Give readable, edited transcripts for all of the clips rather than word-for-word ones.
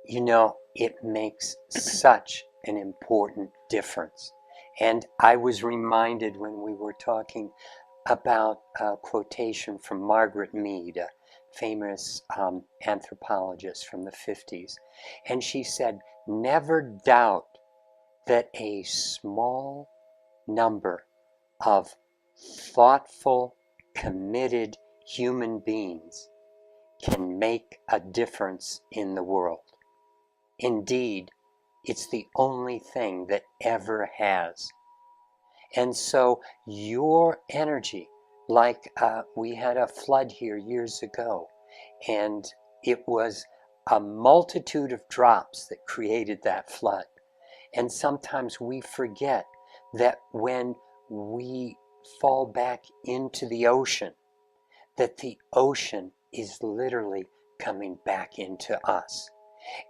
You know, it makes such an important difference. And I was reminded when we were talking about a quotation from Margaret Mead, a famous anthropologist from the 50s. And she said, never doubt that a small number of thoughtful, committed human beings can make a difference in the world. Indeed, it's the only thing that ever has. And so your energy, like we had a flood here years ago, and it was a multitude of drops that created that flood. And sometimes we forget that when we fall back into the ocean, that the ocean is literally coming back into us.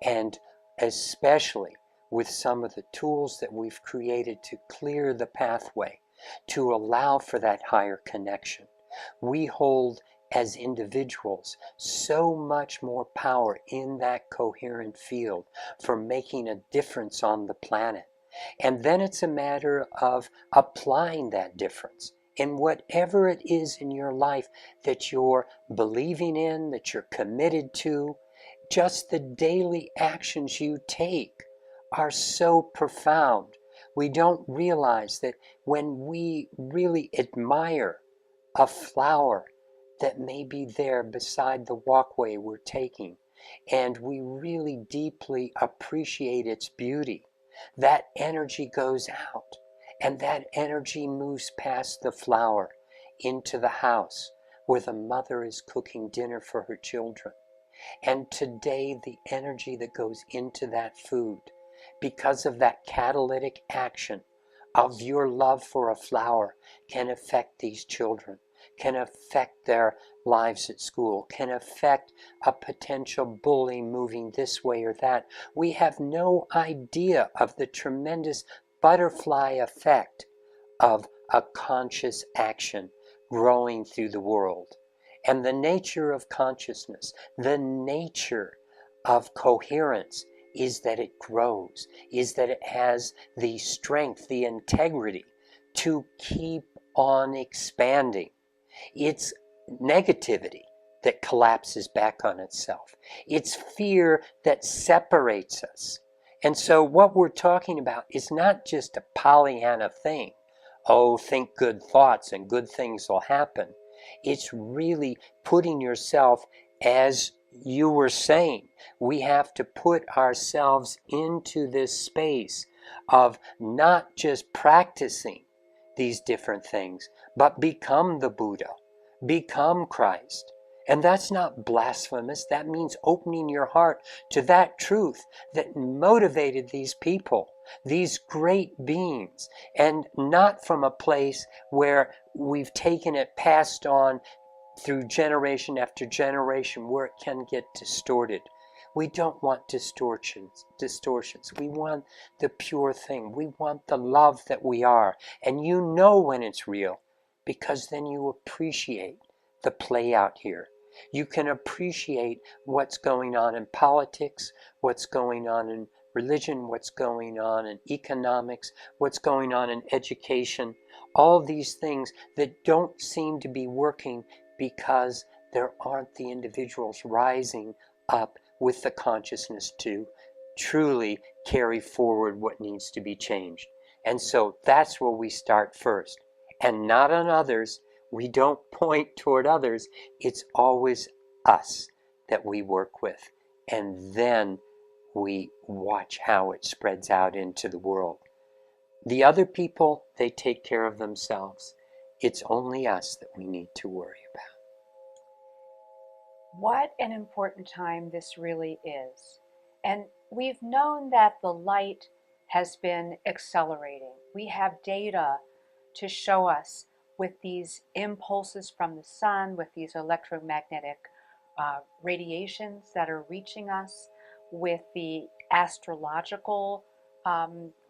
And especially with some of the tools that we've created to clear the pathway, to allow for that higher connection, we hold as individuals so much more power in that coherent field for making a difference on the planet. And then it's a matter of applying that difference in whatever it is in your life that you're believing in, that you're committed to. Just the daily actions you take are so profound. We don't realize that when we really admire a flower that may be there beside the walkway we're taking, and we really deeply appreciate its beauty, that energy goes out, and that energy moves past the flower into the house where the mother is cooking dinner for her children. And today, the energy that goes into that food, because of that catalytic action of your love for a flower, can affect these children, can affect their lives at school, can affect a potential bully moving this way or that. We have no idea of the tremendous butterfly effect of a conscious action growing through the world. And the nature of consciousness, the nature of coherence, is that it grows, is that it has the strength, the integrity to keep on expanding. It's negativity that collapses back on itself. It's fear that separates us. And so what we're talking about is not just a Pollyanna thing. Oh, think good thoughts and good things will happen. It's really putting yourself, as you were saying, we have to put ourselves into this space of not just practicing these different things, but become the Buddha, become Christ. And that's not blasphemous. That means opening your heart to that truth that motivated these people, these great beings, and not from a place where we've taken it passed on through generation after generation where it can get distorted. We don't want distortions. We want the pure thing. We want the love that we are. And you know when it's real, because then you appreciate the play out here. You can appreciate what's going on in politics, what's going on in religion, what's going on in economics, what's going on in education, all these things that don't seem to be working because there aren't the individuals rising up with the consciousness to truly carry forward what needs to be changed. And so that's where we start first, and not on others. We don't point toward others. It's always us that we work with. And then we watch how it spreads out into the world. The other people, they take care of themselves. It's only us that we need to worry about. What an important time this really is. And we've known that the light has been accelerating. We have data to show us with these impulses from the sun, with these electromagnetic radiations that are reaching us, with the astrological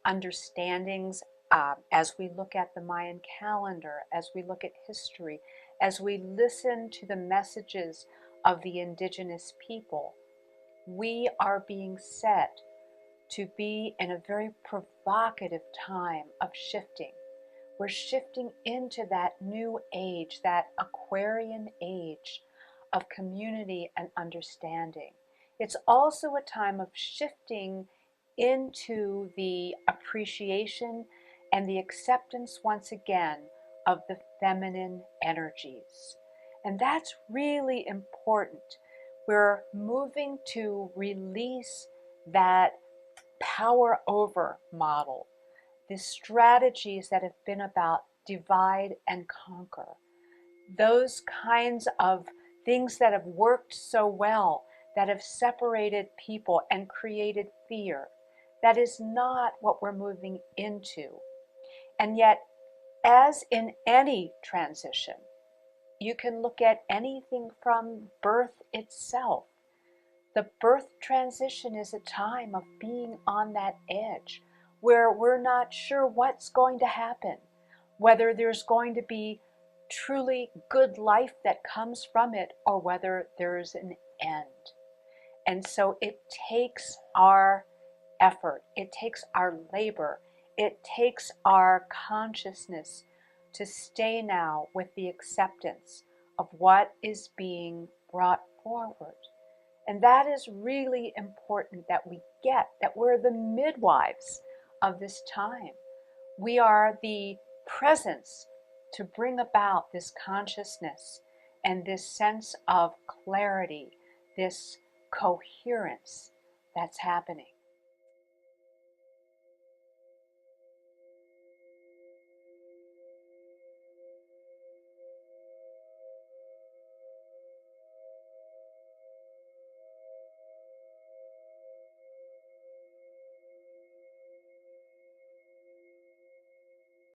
understandings as we look at the Mayan calendar, as we look at history, as we listen to the messages of the indigenous people. we are being set to be in a very provocative time of shifting. We're shifting into that new age, that Aquarian age of community and understanding. It's also a time of shifting into the appreciation and the acceptance once again of the feminine energies. And that's really important. We're moving to release that power over model, the strategies that have been about divide and conquer, those kinds of things that have worked so well, that have separated people and created fear. That is not what we're moving into. And yet, as in any transition, you can look at anything from birth itself. The birth transition is a time of being on that edge where we're not sure what's going to happen, whether there's going to be truly good life that comes from it or whether there's an end. And so it takes our effort, it takes our labor, it takes our consciousness to stay now with the acceptance of what is being brought forward. And that is really important that we get, that we're the midwives of this time. We are the presence to bring about this consciousness and this sense of clarity, this coherence that's happening.